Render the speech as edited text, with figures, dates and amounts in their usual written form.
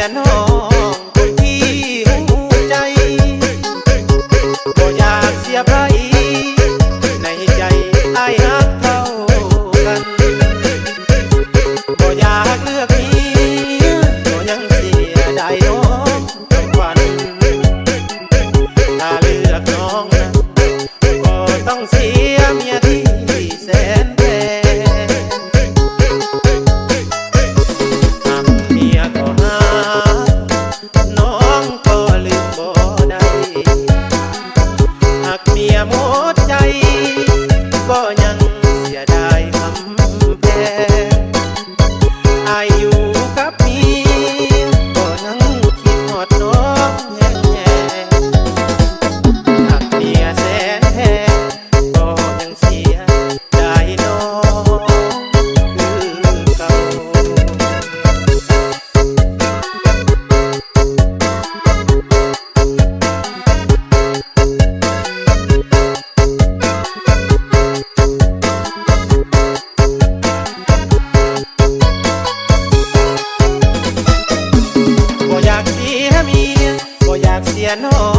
ยน้องคนที่หูใจบ่อยากเสียไผในใจอ้ายฮักเท่ากันบ่อยากเลือกเมียก็ยังเสียดายน้องทุกวันถ้าเลือกน้องนะก็ต้องเสียเมียที่แสนแพงหากเมียก็หาน้องก็ลืมบ่ได้หากเมียหมดใจก็ยังเสียดายคำแพงอายอยู่กับเมียก็นั่งคิดฮอดน้องแย่หากเมียแสนแพงก็ยังเสียดายน้องคือเก่าบ่อยากเสียเมียบ่อยากเสียน้อง